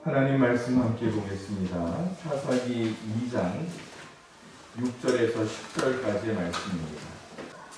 하나님 말씀 함께 보겠습니다. 사사기 2장 6절에서 10절까지의 말씀입니다.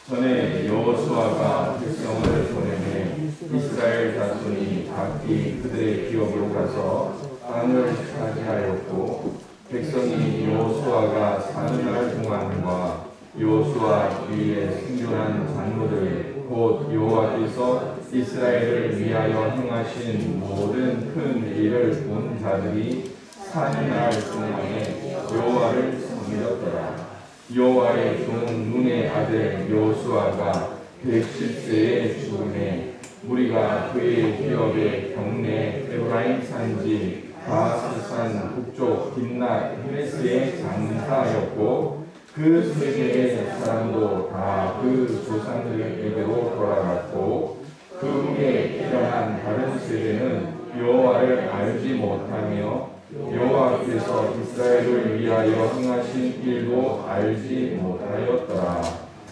전에 여호수아가 백성을 보내매 이스라엘 자손이 각기 그들의 기업으로 가서 땅을 차지하였고, 백성이 여호수아가 사는 날 동안과 여호수아 뒤에 생존한 장로들 곧 여호와께서 이스라엘을 위하여 행하신 모든 큰 일을 본 자들이 사는 날 동안에 여호와를 섬겼더라. 여호와의 종 눈의 아들 여호수아가 110세에 죽음에 무리가 그의 기업의 경내 에브라임 산지 바스산 북쪽 딥나 헤레스의 장사였고, 그 세대의 사람도 다 그 조상들에게로 돌아갔고, 그 후에 일어난 다른 세대는 여호와를 알지 못하며 여호와께서 이스라엘을 위하여 행하신 일도 알지 못하였더라.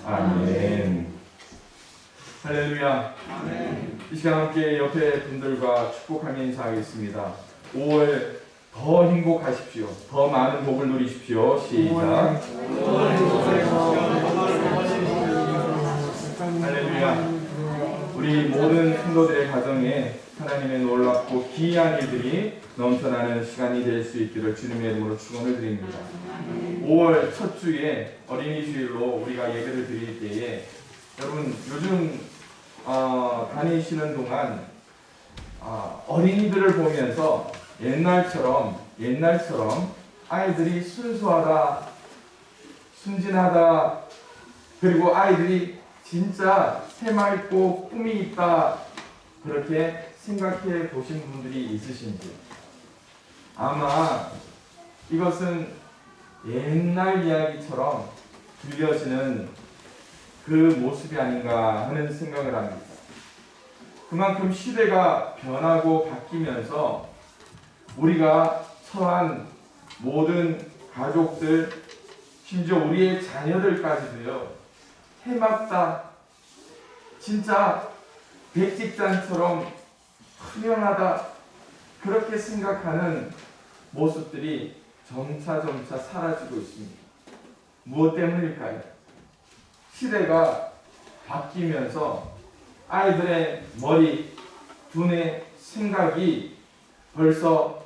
아멘. 할렐루야. 아멘. 이 시간 함께 옆에 분들과 축복하며 인사하겠습니다. 5월 더 행복하십시오. 더 많은 복을 누리십시오. 시작. 할렐루야. 우리 모든 성도들의 가정에 하나님의 놀랍고 기이한 일들이 넘쳐나는 시간이 될 수 있기를 주님의 이름으로 축원을 드립니다. 5월 첫 주에 어린이 주일로 우리가 예배를 드릴 때에 여러분 요즘 다니시는 동안 어린이들을 보면서 옛날처럼 아이들이 순수하다, 순진하다, 그리고 아이들이 진짜 해맑고 꿈이 있다, 그렇게 생각해 보신 분들이 있으신지. 아마 이것은 옛날 이야기처럼 들려지는 그 모습이 아닌가 하는 생각을 합니다. 그만큼 시대가 변하고 바뀌면서 우리가 처한 모든 가족들, 심지어 우리의 자녀들까지도요, 해맑다, 진짜 백직장처럼 투명하다, 그렇게 생각하는 모습들이 점차 사라지고 있습니다. 무엇 때문일까요? 시대가 바뀌면서 아이들의 머리, 두뇌, 생각이 벌써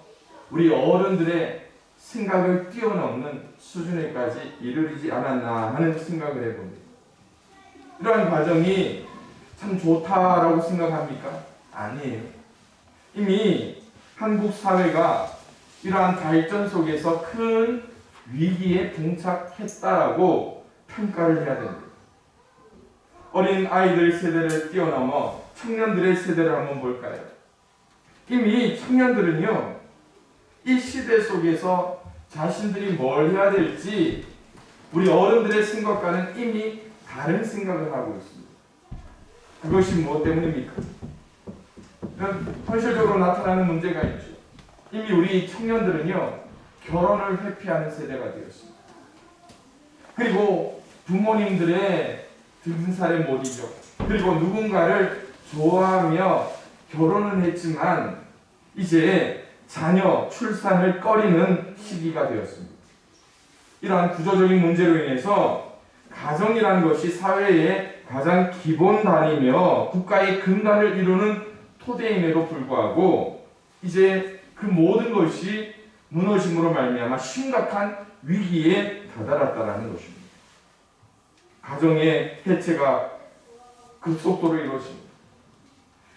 우리 어른들의 생각을 뛰어넘는 수준에까지 이르지 않았나 하는 생각을 해봅니다. 이러한 과정이 참 좋다라고 생각합니까? 아니에요. 이미 한국 사회가 이러한 발전 속에서 큰 위기에 봉착했다라고 평가를 해야 됩니다. 어린 아이들 세대를 뛰어넘어 청년들의 세대를 한번 볼까요? 이미 청년들은요, 이 시대 속에서 자신들이 뭘 해야 될지 우리 어른들의 생각과는 이미 다른 생각을 하고 있습니다. 그것이 무엇 때문입니까? 현실적으로 나타나는 문제가 있죠. 이미 우리 청년들은요, 결혼을 회피하는 세대가 되었습니다. 그리고 부모님들의 등살에 못 이겨, 그리고 누군가를 좋아하며 결혼은 했지만 이제 자녀 출산을 꺼리는 시기가 되었습니다. 이러한 구조적인 문제로 인해서 가정이라는 것이 사회의 가장 기본 단위며 국가의 근간을 이루는 토대임에도 불구하고 이제 그 모든 것이 무너짐으로 말미암아 심각한 위기에 다다랐다는 것입니다. 가정의 해체가 급속도로 이루어집니다.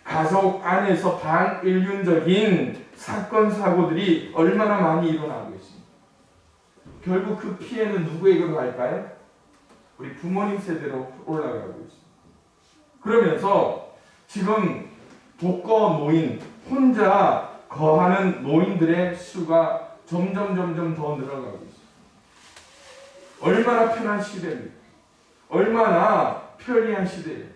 가족 안에서 반인륜적인 사건 사고들이 얼마나 많이 일어나고 있습니다. 결국 그 피해는 누구에게로 갈까요? 우리 부모님 세대로 올라가고 있습니다. 그러면서 지금 독거 노인, 혼자 거하는 노인들의 수가 점점 더 늘어가고 있습니다. 얼마나 편한 시대입니까? 얼마나 편리한 시대예요.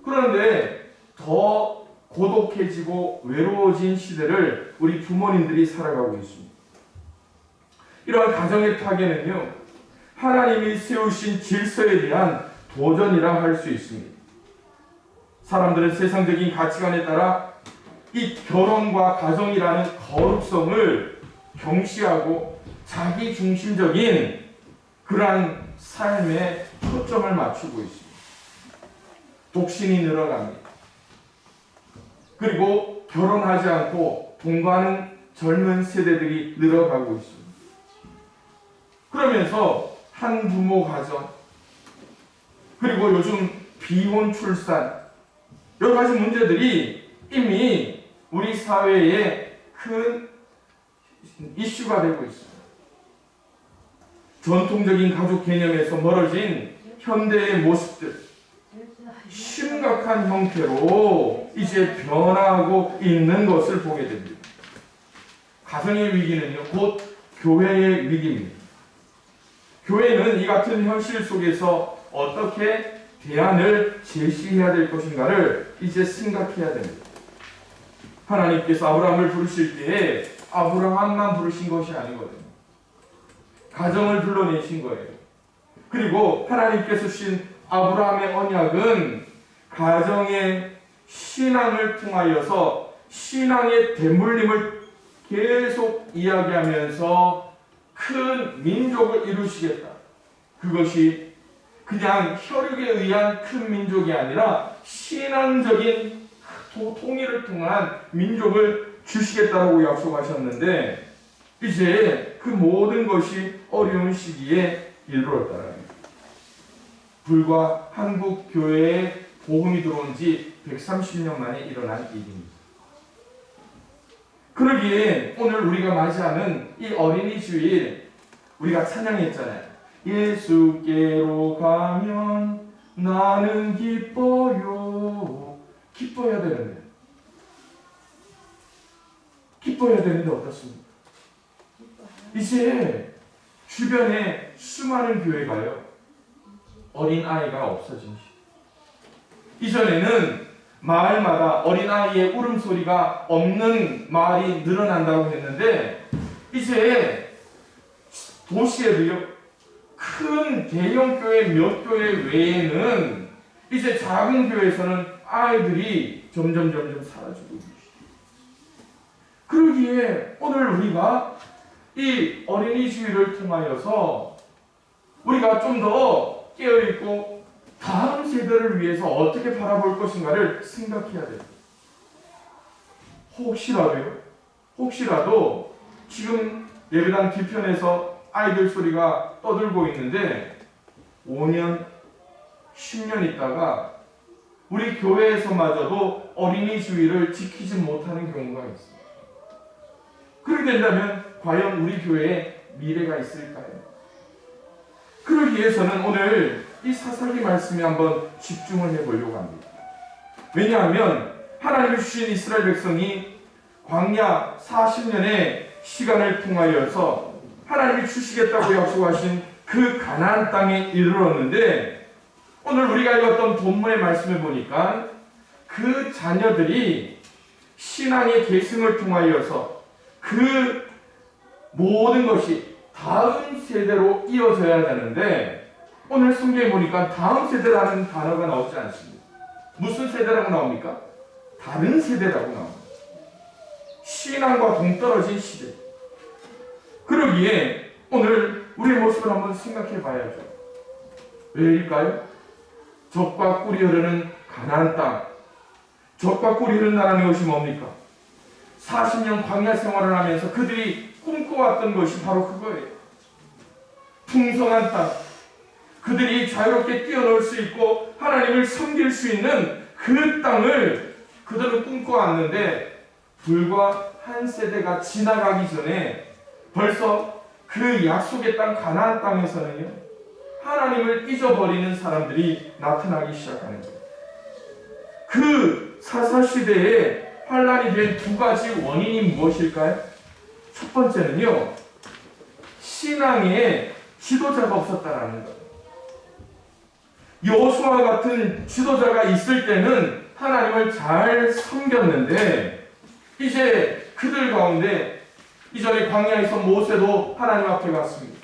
그런데 더 고독해지고 외로워진 시대를 우리 부모님들이 살아가고 있습니다. 이러한 가정의 파괴는요, 하나님이 세우신 질서에 대한 도전이라 할 수 있습니다. 사람들은 세상적인 가치관에 따라 이 결혼과 가정이라는 거룩성을 경시하고 자기 중심적인 그러한 삶에 초점을 맞추고 있습니다. 독신이 늘어갑니다. 그리고 결혼하지 않고 동거하는 젊은 세대들이 늘어가고 있습니다. 그러면서 한부모 가정, 그리고 요즘 비혼 출산, 여러 가지 문제들이 이미 우리 사회에 큰 이슈가 되고 있습니다. 전통적인 가족 개념에서 멀어진 현대의 모습들, 심각한 형태로 이제 변하고 있는 것을 보게 됩니다. 가정의 위기는요, 곧 교회의 위기입니다. 교회는 이 같은 현실 속에서 어떻게 대안을 제시해야 될 것인가를 이제 생각해야 됩니다. 하나님께서 아브라함을 부르실 때에 아브라함만 부르신 것이 아니거든요. 가정을 불러내신 거예요. 그리고 하나님께서 주신 아브라함의 언약은 가정의 신앙을 통하여서 신앙의 대물림을 계속 이야기하면서 큰 민족을 이루시겠다. 그것이 그냥 혈육에 의한 큰 민족이 아니라 신앙적인 통일을 통한 민족을 주시겠다고 약속하셨는데 이제 그 모든 것이 어려운 시기에 이르렀다는 거예요. 불과 한국 교회에 복음이 들어온 지 130년 만에 일어난 일입니다. 그러기에 오늘 우리가 맞이하는 이 어린이 주일 우리가 찬양했잖아요. 예수께로 가면 나는 기뻐요. 기뻐야 되는데. 기뻐야 되는데 어떻습니까? 이제 주변에 수많은 교회가요. 어린아이가 없어진 시. 이전에는 마을마다 어린아이의 울음소리가 없는 마을이 늘어난다고 했는데 이제 도시에도요. 큰 대형 교회 몇 교회 외에는 이제 작은 교회에서는 아이들이 점점 사라지고 있습니다. 그러기에 오늘 우리가 이 어린이 주일을 통하여서 우리가 좀 더 깨어있고 다음 세대를 위해서 어떻게 바라볼 것인가를 생각해야 돼요. 혹시라도 지금 예배당 뒤편에서 아이들 소리가 떠들고 있는데 5년, 10년 있다가 우리 교회에서마저도 어린이 주일을 지키지 못하는 경우가 있습니다. 그렇게 된다면 과연 우리 교회에 미래가 있을까요? 그러기 위해서는 오늘 이 사사기 말씀에 한번 집중을 해보려고 합니다. 왜냐하면 하나님이 주신 이스라엘 백성이 광야 40년의 시간을 통하여서 하나님이 주시겠다고 약속하신 그 가나안 땅에 이르렀는데 오늘 우리가 읽었던 본문의 말씀을 보니까 그 자녀들이 신앙의 계승을 통하여서 그 모든 것이 다음 세대로 이어져야 되는데 오늘 성경에 보니까 다음 세대라는 단어가 나오지 않습니다. 무슨 세대라고 나옵니까? 다른 세대라고 나옵니다. 신앙과 동떨어진 시대. 그러기에 오늘 우리의 모습을 한번 생각해 봐야죠. 왜일까요? 젖과 꿀이 흐르는 가나안 땅. 젖과 꿀이 흐른다는 것이 뭡니까? 40년 광야 생활을 하면서 그들이 꿈꿔왔던 것이 바로 그거예요. 풍성한 땅. 그들이 자유롭게 뛰어놀 수 있고 하나님을 섬길 수 있는 그 땅을 그들은 꿈꿔왔는데 불과 한 세대가 지나가기 전에 벌써 그 약속의 땅 가나안 땅에서는요. 하나님을 잊어버리는 사람들이 나타나기 시작하는 거예요. 그 사사시대에 환란이 된 두 가지 원인이 무엇일까요? 첫 번째는요. 신앙에 지도자가 없었다라는 거예요. 여호수아 같은 지도자가 있을 때는 하나님을 잘 섬겼는데 이제 그들 가운데 이전에 광야에서 모세도 하나님 앞에 갔습니다.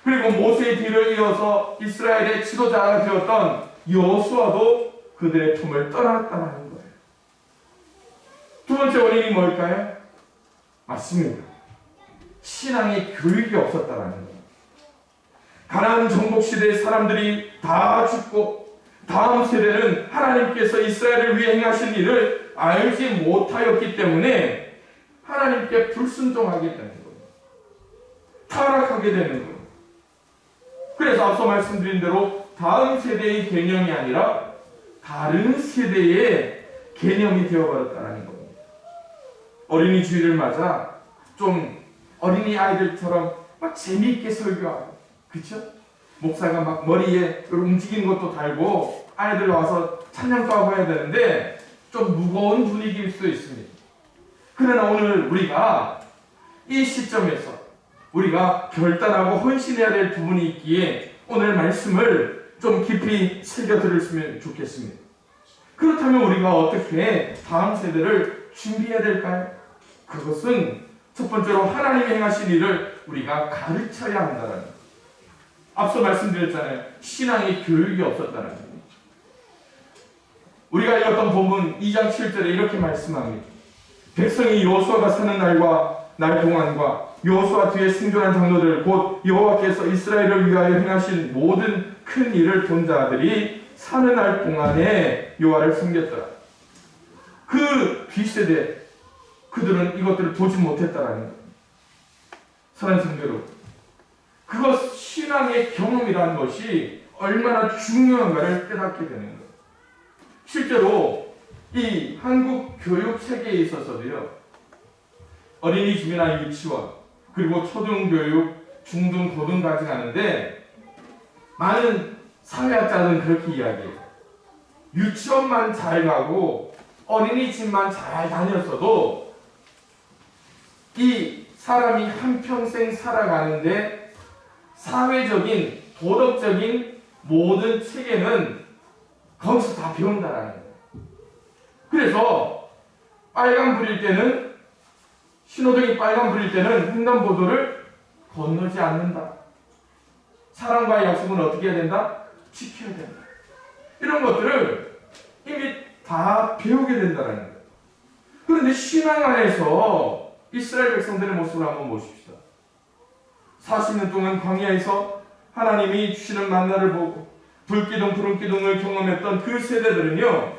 그리고 모세의 뒤를 이어서 이스라엘의 지도자가 되었던 여호수아도 그들의 품을 떠났다는 거예요. 두 번째 원인이 뭘까요? 맞습니다. 신앙의 교육이 없었다라는 거예요. 가나안 정복 시대의 사람들이 다 죽고 다음 세대는 하나님께서 이스라엘을 위해 행하신 일을 알지 못하였기 때문에 하나님께 불순종하게 되는 거예요. 타락하게 되는 거예요. 그래서 앞서 말씀드린 대로 다음 세대의 개념이 아니라 다른 세대의 개념이 되어버렸다는 겁니다. 어린이 주일을 맞아 좀 어린이 아이들처럼 막 재미있게 설교하고, 그쵸? 목사가 막 머리에 움직이는 것도 달고 아이들 와서 찬양도 하고 해야 되는데 좀 무거운 분위기일 수도 있습니다. 그러나 오늘 우리가 이 시점에서 우리가 결단하고 헌신해야 될 부분이 있기에 오늘 말씀을 좀 깊이 새겨 들으시면 좋겠습니다. 그렇다면 우리가 어떻게 다음 세대를 준비해야 될까요? 그것은 첫 번째로 하나님이 행하신 일을 우리가 가르쳐야 한다는 거예요. 앞서 말씀드렸잖아요. 신앙의 교육이 없었다는 거예요. 우리가 읽었던 본문 2장 7절에 이렇게 말씀합니다. 백성이 여호수아가 사는 날 동안과 여호수아 뒤에 생존한 장로들 곧 여호와께서 이스라엘을 위하여 행하신 모든 큰 일을 본 자들이 사는 날 동안에 여호와를 섬겼더라. 그 뒷세대 그들은 이것들을 보지 못했다라는 거예요. 사랑하는 성도 여러분, 그것 신앙의 경험이라는 것이 얼마나 중요한가를 깨닫게 되는 거예요. 실제로 이 한국 교육 체계에 있어서도요, 어린이집이나 유치원, 그리고 초등교육, 중등, 고등까지 가는데 많은 사회학자들은 그렇게 이야기해요. 유치원만 잘 가고 어린이집만 잘 다녔어도 이 사람이 한평생 살아가는데 사회적인, 도덕적인 모든 체계는 거기서 다 배운다라는 거예요. 그래서 빨간불일 때는, 신호등이 빨간불일 때는 횡단보도를 건너지 않는다. 사람과의 약속은 어떻게 해야 된다? 지켜야 된다. 이런 것들을 이미 다 배우게 된다는 거예요. 그런데 신앙 안에서 이스라엘 백성들의 모습을 한번 보십시다. 40년 동안 광야에서 하나님이 주시는 만나를 보고 불기둥, 구름기둥을 경험했던 그 세대들은요,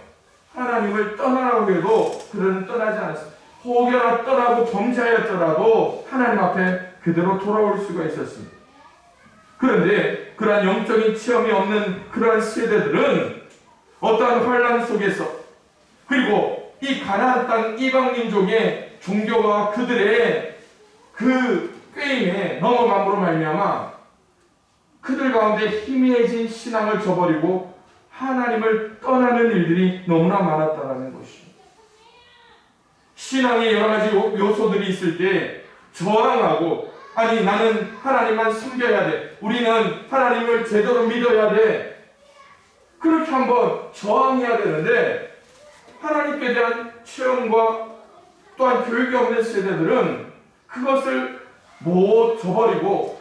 하나님을 떠나라고 해도 그들은 떠나지 않았습니다. 혹여나 떠나고 범죄하였더라도 하나님 앞에 그대로 돌아올 수가 있었습니다. 그런데 그러한 영적인 체험이 없는 그러한 세대들은 어떠한 환란 속에서, 그리고 이 가나안 땅 이방민족의 종교가 그들의 그 꾀임에 넘어감으로 말미암아 그들 가운데 희미해진 신앙을 저버리고 하나님을 떠나는 일들이 너무나 많았다는 것이죠. 신앙의 여러 가지 요소들이 있을 때 저항하고, 아니 나는 하나님만 섬겨야 돼, 우리는 하나님을 제대로 믿어야 돼, 그렇게 한번 저항해야 되는데 하나님께 대한 체험과 또한 교육이 없는 세대들은 그것을 못 저버리고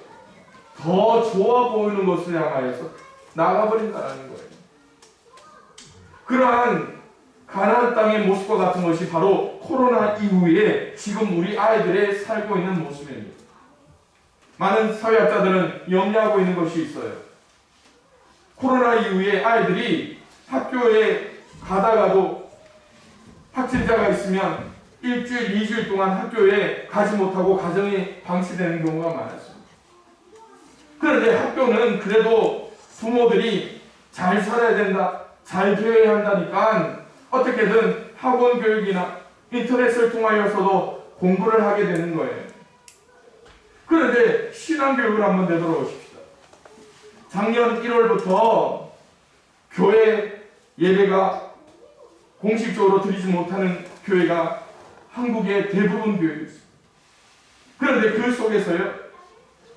더 좋아 보이는 것을 향하여서 나가버린다는 거예요. 그러한 가나안 땅의 모습과 같은 것이 바로 코로나 이후에 지금 우리 아이들의 살고 있는 모습입니다. 많은 사회학자들은 염려하고 있는 것이 있어요. 코로나 이후에 아이들이 학교에 가다가도 확진자가 있으면 일주일, 2주일 동안 학교에 가지 못하고 가정이 방치되는 경우가 많았습니다. 그런데 학교는 그래도 부모들이 잘 살아야 된다, 잘 되어야 한다니까 어떻게든 학원 교육이나 인터넷을 통하여서도 공부를 하게 되는 거예요. 그런데 신앙교육을 한번 되돌아오십시다. 작년 1월부터 교회 예배가 공식적으로 드리지 못하는 교회가 한국의 대부분 교회였습니다. 그런데 그 속에서요,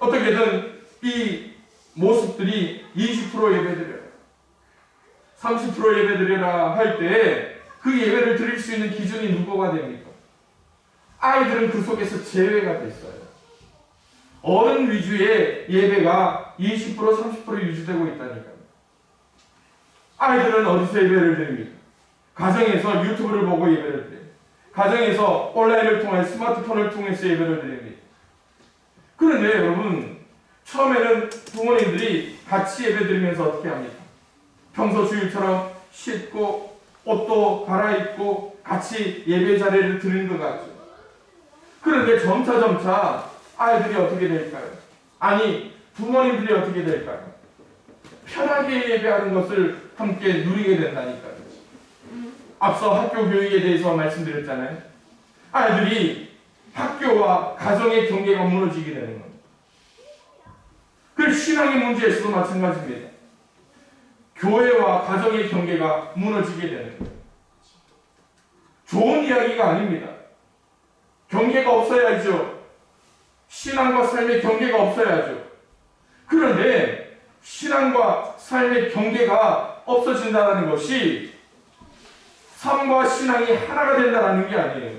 어떻게든 이 모습들이 20% 예배드려요, 30% 예배드려라 할 때 그 예배를 드릴 수 있는 기준이 누구가 됩니까? 아이들은 그 속에서 제외가 됐어요. 어른 위주의 예배가 20%, 30% 유지되고 있다니까요. 아이들은 어디서 예배를 드립니까? 가정에서 유튜브를 보고 예배를 드려요. 가정에서 온라인을 통해 스마트폰을 통해서 예배를 드립니다. 그런데 여러분, 처음에는 부모님들이 같이 예배 드리면서 어떻게 합니까? 평소 주일처럼 씻고 옷도 갈아입고 같이 예배 자리를 드리는 것 같죠. 그런데 점차 아이들이 어떻게 될까요? 아니, 부모님들이 어떻게 될까요? 편하게 예배하는 것을 함께 누리게 된다니까요. 앞서 학교 교육에 대해서 말씀드렸잖아요. 아이들이 학교와 가정의 경계가 무너지게 되는 겁니다. 그 신앙의 문제에서도 마찬가지입니다. 교회와 가정의 경계가 무너지게 되는 거예요. 좋은 이야기가 아닙니다. 경계가 없어야죠. 신앙과 삶의 경계가 없어야죠. 그런데 신앙과 삶의 경계가 없어진다는 것이 삶과 신앙이 하나가 된다는 게 아니에요.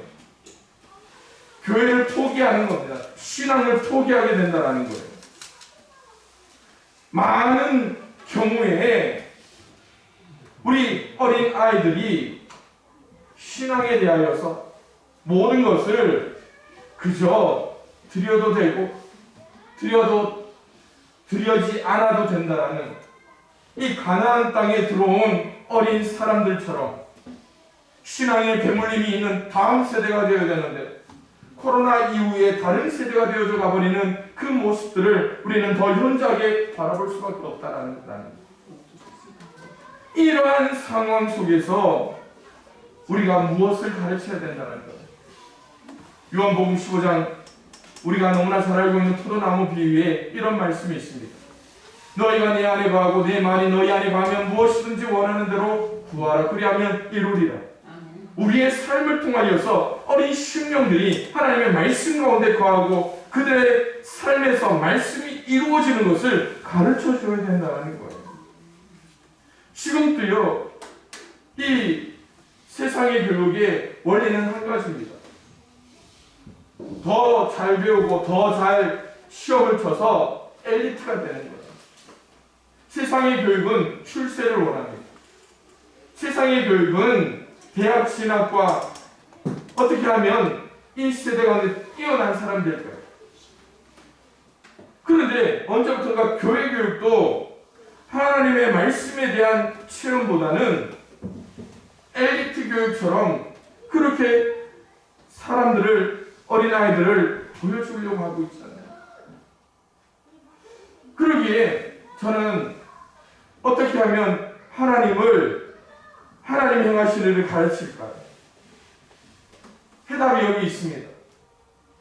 교회를 포기하는 겁니다. 신앙을 포기하게 된다는 거예요. 많은 경우에 우리 어린 아이들이 신앙에 대하여서 모든 것을 그저 드려도 되고 드려지 않아도 된다는 이 가나안 땅에 들어온 어린 사람들처럼 신앙의 대물림이 있는 다음 세대가 되어야 되는데 코로나 이후에 다른 세대가 되어져 가버리는 그 모습들을 우리는 더 현저하게 바라볼 수밖에 없다는 거다. 이러한 상황 속에서 우리가 무엇을 가르쳐야 된다는 거예요. 요한복음 15장 우리가 너무나 잘 알고 있는 포도나무 비유에 이런 말씀이 있습니다. 너희가 내 안에 거하고 내 말이 너희 안에 거하면 무엇이든지 원하는 대로 구하라. 그리하면 이루리라. 우리의 삶을 통하여서 어린 심령들이 하나님의 말씀 가운데 거하고 그들의 삶에서 말씀이 이루어지는 것을 가르쳐 줘야 된다는 거예요. 지금도요, 이 세상의 교육의 원리는 한 가지입니다. 더 잘 배우고 더 잘 시험을 쳐서 엘리트가 되는 거예요. 세상의 교육은 출세를 원합니다. 세상의 교육은 대학 진학과 어떻게 하면 이 세대 가운데 뛰어난 사람이 될까요? 그런데 언제부턴가 교회 교육도 하나님의 말씀에 대한 체험보다는 엘리트 교육처럼 그렇게 사람들을, 어린아이들을 보여주려고 하고 있잖아요. 그러기에 저는 어떻게 하면 하나님 행하실 일을 가르칠까요? 해답이 여기 있습니다.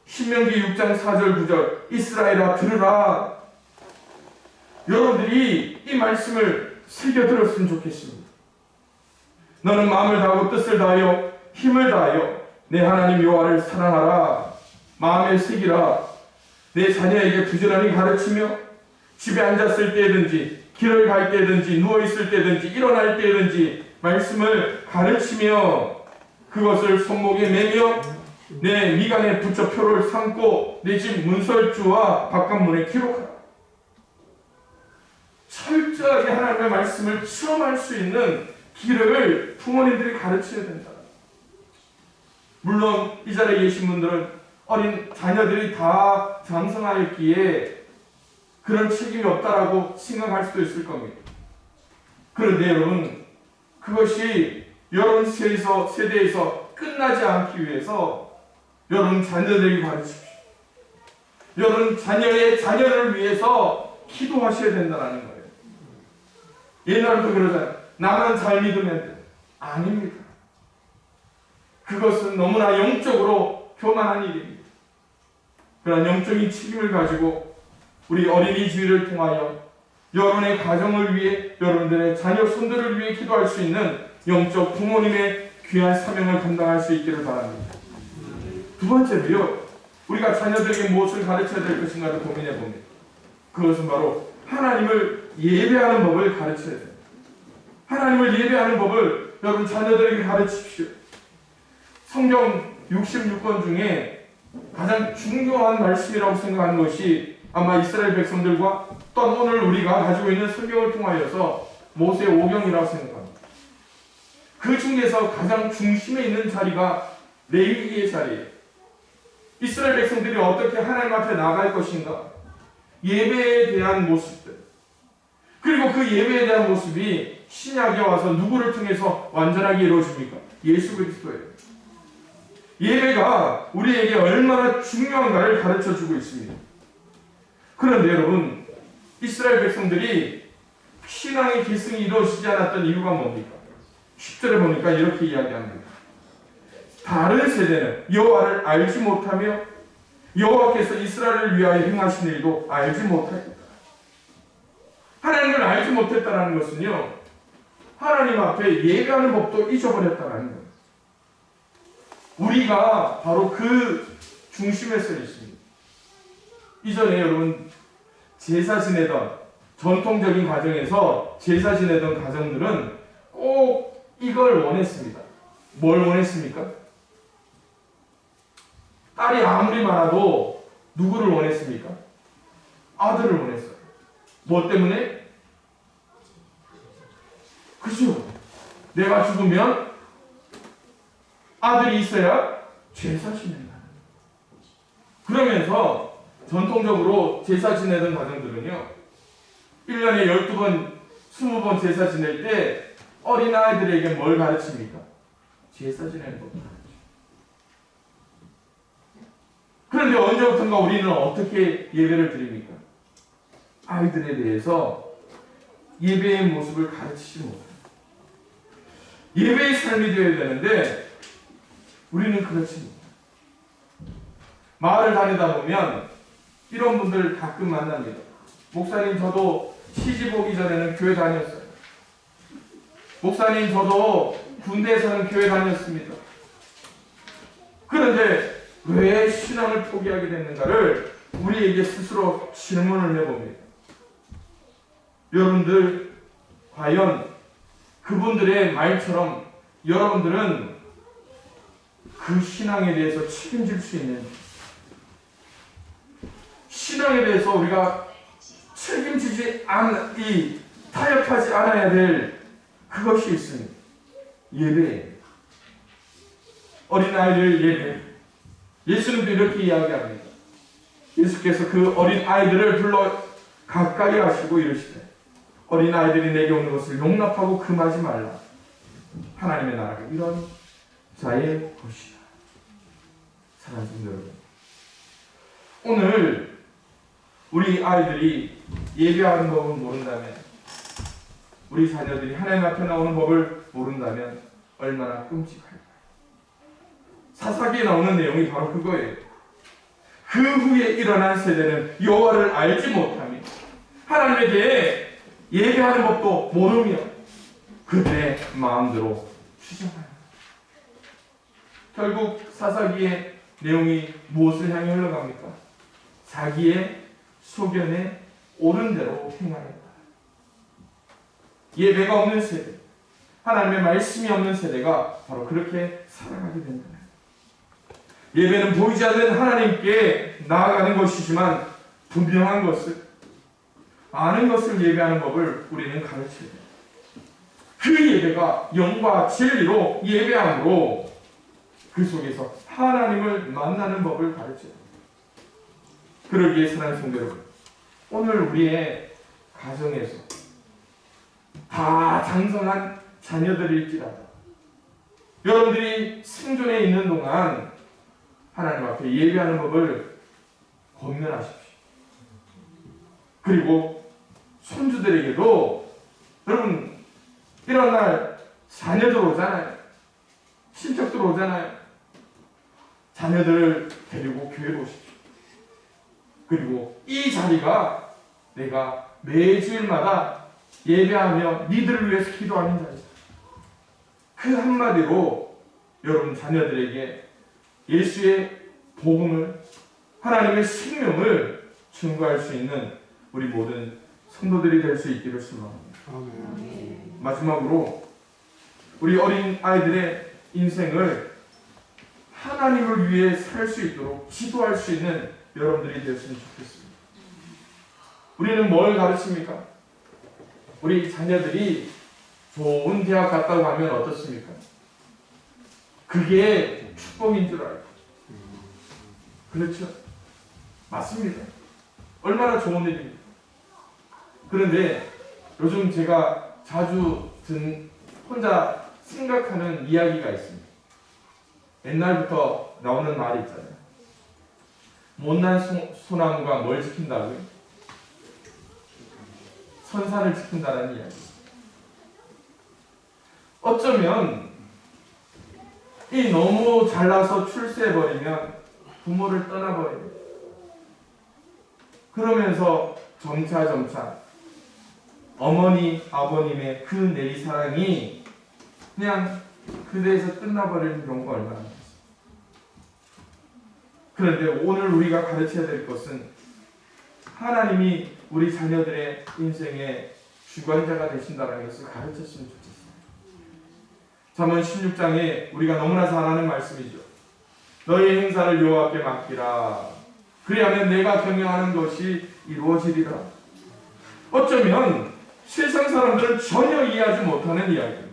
신명기 6장 4절 9절 이스라엘아 들으라. 여러분들이 이 말씀을 새겨 들었으면 좋겠습니다. 너는 마음을 다하고 뜻을 다하여 힘을 다하여 내 하나님 여호와를 사랑하라. 마음에 새기라. 내 자녀에게 부지런히 가르치며 집에 앉았을 때든지 길을 갈 때든지 누워있을 때든지 일어날 때든지 말씀을 가르치며 그것을 손목에 매며 내 미간에 붙여 표를 삼고 내 집 문설주와 바깥문에 기록하라. 철저하게 하나님의 말씀을 체험할 수 있는 길을 부모님들이 가르쳐야 된다. 물론 이 자리에 계신 분들은 어린 자녀들이 다 장성하였기에 그런 책임이 없다라고 생각할 수도 있을 겁니다. 그런데 여러분, 그것이 여러분 세대에서 끝나지 않기 위해서 여러분 자녀들에게 가르치십시오. 여러분 자녀의 자녀를 위해서 기도하셔야 된다는 거예요. 옛날부터 그러잖아요. 나만 잘 믿으면 돼. 아닙니다. 그것은 너무나 영적으로 교만한 일입니다. 그런 영적인 책임을 가지고 우리 어린이 주일을 통하여 여러분의 가정을 위해 여러분들의 자녀 손들을 위해 기도할 수 있는 영적 부모님의 귀한 사명을 감당할 수 있기를 바랍니다. 두 번째로요, 우리가 자녀들에게 무엇을 가르쳐야 될 것인가를 고민해 봅니다. 그것은 바로 하나님을 예배하는 법을 가르쳐야 됩니다. 하나님을 예배하는 법을 여러분 자녀들에게 가르치십시오. 성경 66권 중에 가장 중요한 말씀이라고 생각하는 것이 아마 이스라엘 백성들과 또한 오늘 우리가 가지고 있는 성경을 통하여서 모세 오경이라고 생각합니다. 그 중에서 가장 중심에 있는 자리가 레위기의 자리에 이스라엘 백성들이 어떻게 하나님 앞에 나갈 것인가, 예배에 대한 모습들, 그리고 그 예배에 대한 모습이 신약에 와서 누구를 통해서 완전하게 이루어집니까? 예수 그리스도예요. 예배가 우리에게 얼마나 중요한가를 가르쳐주고 있습니다. 그런데 여러분, 이스라엘 백성들이 신앙의 계승이 이루어지지 않았던 이유가 뭡니까? 10절에 보니까 이렇게 이야기합니다. 다른 세대는 여호와를 알지 못하며 여호와께서 이스라엘을 위하여 행하신 일도 알지 못하였다. 하나님을 알지 못했다는 것은요, 하나님 앞에 예배하는 법도 잊어버렸다는 거예요. 우리가 바로 그 중심에 서 있습니다. 이전에 여러분, 제사 지내던 전통적인 가정에서 제사 지내던 가정들은 꼭 이걸 원했습니다. 뭘 원했습니까? 딸이 아무리 많아도 누구를 원했습니까? 아들을 원했어요. 뭐 때문에? 그죠? 내가 죽으면 아들이 있어야 제사 지낸다. 그러면서 전통적으로 제사 지내던 가정들은요, 1년에 12번, 20번 제사 지낼 때 어린아이들에게 뭘 가르칩니까? 제사 지내는 법. 그런데 언제부턴가 우리는 어떻게 예배를 드립니까? 아이들에 대해서 예배의 모습을 가르치지 못합니다. 예배의 삶이 되어야 되는데 우리는 그렇지 못합니다. 마을을 다니다 보면 이런 분들 가끔 만납니다. 목사님, 저도 시집 오기 전에는 교회 다녔어요. 목사님, 저도 군대에서는 교회 다녔습니다. 그런데 왜 신앙을 포기하게 됐는가를 우리에게 스스로 질문을 해봅니다. 여러분들, 과연 그분들의 말처럼 여러분들은 그 신앙에 대해서 책임질 수 있는지, 신앙에 대해서 우리가 책임지지 타협하지 않아야 될 그것이 있습니다. 예배. 어린아이들 예배. 예수님도 이렇게 이야기합니다. 예수께서 그 어린아이들을 불러 가까이 하시고 이르시되 어린아이들이 내게 오는 것을 용납하고 금하지 말라. 하나님의 나라가 이런 자의 것이다. 사랑하는 성도 여러분, 오늘 우리 아이들이 예배하는 법을 모른다면, 우리 자녀들이 하나님 앞에 나오는 법을 모른다면 얼마나 끔찍할까요? 사사기에 나오는 내용이 바로 그거예요. 그 후에 일어난 세대는 여호와를 알지 못하며 하나님에 대해 예배하는 법도 모르며 그들의 마음대로 추정하여, 결국 사사기의 내용이 무엇을 향해 흘러갑니까? 자기의 소견에 옳은 대로 행하였다. 예배가 없는 세대, 하나님의 말씀이 없는 세대가 바로 그렇게 살아가게 된다. 예배는 보이지 않는 하나님께 나아가는 것이지만 분명한 것을, 아는 것을 예배하는 법을 우리는 가르쳐야 돼요. 그 예배가 영과 진리로 예배함으로 그 속에서 하나님을 만나는 법을 가르쳐야 돼요. 그러기에 사랑하는 성도 여러분, 오늘 우리의 가정에서 다 장성한 자녀들일지라도 여러분들이 생존해 있는 동안 하나님 앞에 예배하는 법을 권면하십시오. 그리고 손주들에게도, 여러분 이런 날 자녀들 오잖아요. 친척들 오잖아요. 자녀들을 데리고 교회로 오십시오. 그리고 이 자리가 내가 매주일마다 예배하며 니들을 위해서 기도하는 자리다. 그 한마디로 여러분 자녀들에게 예수의 복음을, 하나님의 생명을 증거할 수 있는 우리 모든 성도들이 될 수 있기를 소망합니다. 마지막으로 우리 어린 아이들의 인생을 하나님을 위해 살 수 있도록 지도할 수 있는 여러분들이 되었으면 좋겠습니다. 우리는 뭘 가르칩니까? 우리 자녀들이 좋은 대학 갔다고 하면 어떻습니까? 그게 축복인 줄 알고. 그렇죠? 맞습니다. 얼마나 좋은 일입니까? 그런데 요즘 제가 자주 혼자 생각하는 이야기가 있습니다. 옛날부터 나오는 말이 있잖아요. 못난 소나무가 뭘 지킨다고요? 선산을 지킨다는 이야기. 어쩌면 이 너무 잘나서 출세해버리면 부모를 떠나버립니다. 그러면서 점차 어머니, 아버님의 그 내리사랑이 그냥 그대에서 끝나버리는 경우가 얼마나 많습니다. 그런데 오늘 우리가 가르쳐야 될 것은 하나님이 우리 자녀들의 인생의 주관자가 되신다는 것을 가르쳤으면 좋겠어요. 잠언 16장에 우리가 너무나 잘 아는 말씀이죠. 너의 행사를 여호와께 맡기라. 그리하면 내가 경영하는 것이 이루어지리라. 어쩌면 세상 사람들은 전혀 이해하지 못하는 이야기입니다.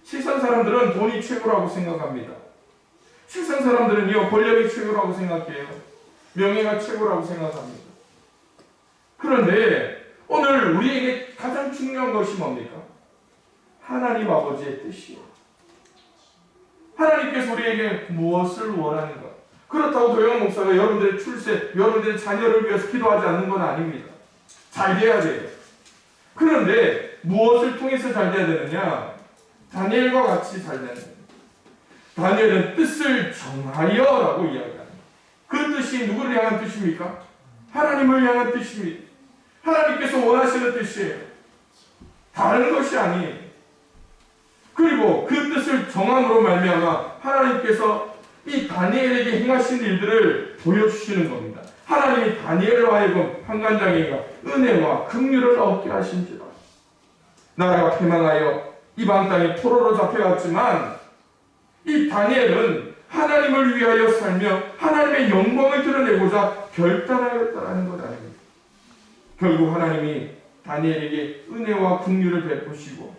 세상 사람들은 돈이 최고라고 생각합니다. 세상 사람들은요, 권력이 최고라고 생각해요. 명예가 최고라고 생각합니다. 그런데 오늘 우리에게 가장 중요한 것이 뭡니까? 하나님 아버지의 뜻이에요. 하나님께서 우리에게 무엇을 원하는가? 그렇다고 도영 목사가 여러분들의 출세, 여러분들의 자녀를 위해서 기도하지 않는 건 아닙니다. 잘 돼야 돼요. 그런데 무엇을 통해서 잘 돼야 되느냐? 다니엘과 같이 잘 되는 거예요. 다니엘은 뜻을 정하여라고 이야기합니다. 그 뜻이 누구를 향한 뜻입니까? 하나님을 향한 뜻입니다. 하나님께서 원하시는 뜻이에요. 다른 것이 아니에요. 그리고 그 뜻을 정함으로 말미암아 하나님께서 이 다니엘에게 행하신 일들을 보여주시는 겁니다. 하나님이 다니엘로 하여금 한간장애가 은혜와 긍휼을 얻게 하신지라. 나라가 패망하여 이방 땅에 포로로 잡혀갔지만 이 다니엘은 하나님을 위하여 살며 하나님의 영광을 드러내고자 결단하였다는 것 아닙니다. 결국 하나님이 다니엘에게 은혜와 긍휼을 베푸시고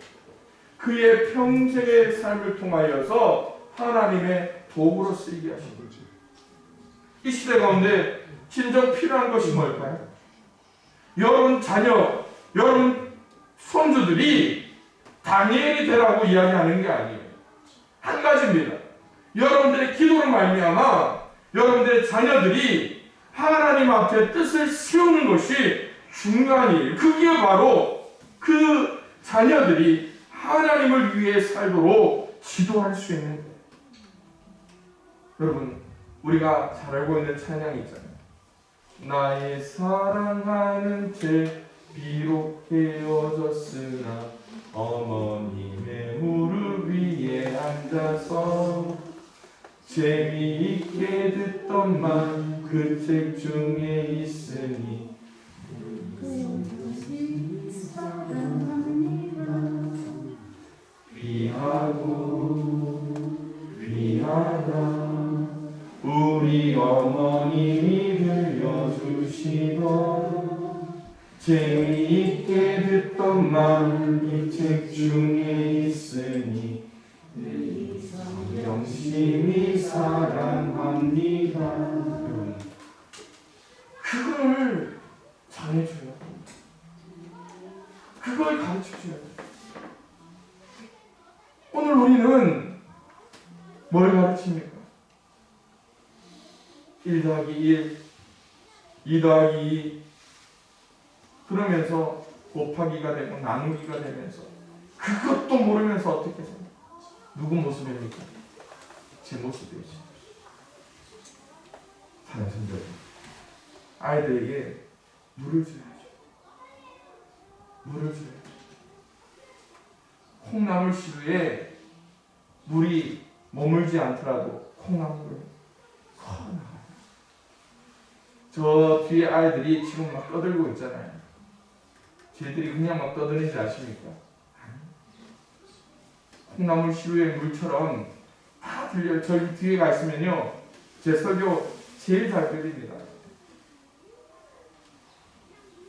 그의 평생의 삶을 통하여서 하나님의 도구로 쓰이게 하신 거죠. 이 시대 가운데 진정 필요한 것이 뭘까요? 여러분 자녀, 여러분 손주들이 다니엘이 되라고 이야기하는 게 아니에요. 한 가지입니다. 여러분들의 기도로 말미암아 여러분들의 자녀들이 하나님 앞에 뜻을 세우는 것이 중요한 일. 그게 바로 그 자녀들이 하나님을 위해 살도록 지도할 수 있는 거예요. 여러분, 우리가 잘 알고 있는 찬양이 있잖아요. 나의 사랑하는 제 비록 헤어졌으나 어머님의 무릎 위에 앉아서 재미있게 듣던 말 그 책 중에 있으니 귀하고 귀하다 우리 어머님이 들려주시던 재미있게 듣던 말 이 책 중에 있으니 영심이 사랑합니다. 그걸 전해줘야 합니다. 그걸 가르쳐줘야 합니다. 오늘 우리는 뭘 가르칩니까? 1 더하기 1, 2 더하기 2 그러면서 곱하기가 되고 나누기가 되면서 그것도 모르면서 어떻게 해서 누구 모습입니까? 제 모습이지. 사랑하는 성도 아이들에게 물을 줘야죠. 물을 줘야죠. 콩나물 시루에 물이 머물지 않더라도 콩나물을 커나가요. 저 뒤에 아이들이 지금 막 떠들고 있잖아요. 쟤들이 그냥 막 떠드는지 아십니까? 콩나물 시루의 물처럼 다 들려요. 저기 뒤에 가 있으면요. 제 설교 제일 잘 들립니다.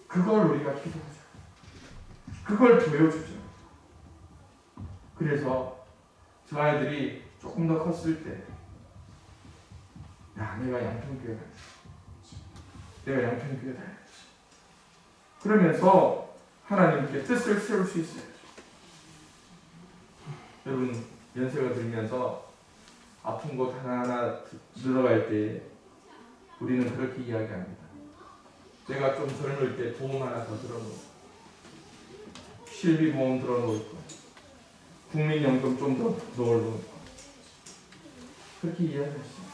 그걸 우리가 기도하자. 그걸 보여주죠. 그래서 저 아이들이 조금 더 컸을 때, 야, 내가 양평교회 가야지. 내가 양평교회 가야지. 그러면서 하나님께 뜻을 세울 수 있어요. 여러분, 연세가 들면서 아픈 곳 하나하나 들어갈 때 우리는 그렇게 이야기합니다. 내가 좀 젊을 때 보험 하나 더 들어놓고, 실비보험 들어놓고, 국민연금 좀 더 넣어놓고, 그렇게 이야기했어요.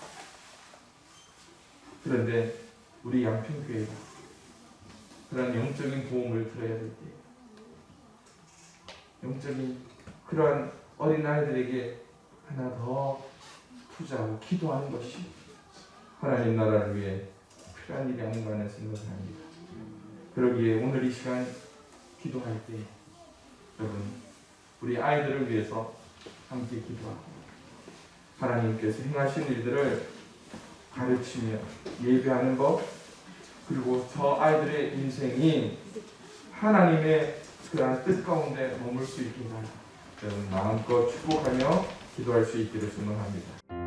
그런데 우리 양평교회가 그런 영적인 보험을 들어야 될 때, 영적인 그러한 어린아이들에게 하나 더 투자하고 기도하는 것이 하나님 나라를 위해 필요한 일이 아닌가 하는 생각을 합니다. 그러기에 오늘 이 시간 기도할 때 여러분, 우리 아이들을 위해서 함께 기도하고 하나님께서 행하신 일들을 가르치며 예배하는 것, 그리고 저 아이들의 인생이 하나님의 그러한 뜻 가운데 머물 수 있게 하라. 여러분 마음껏 축복하며 기도할 수 있기를 소망합니다.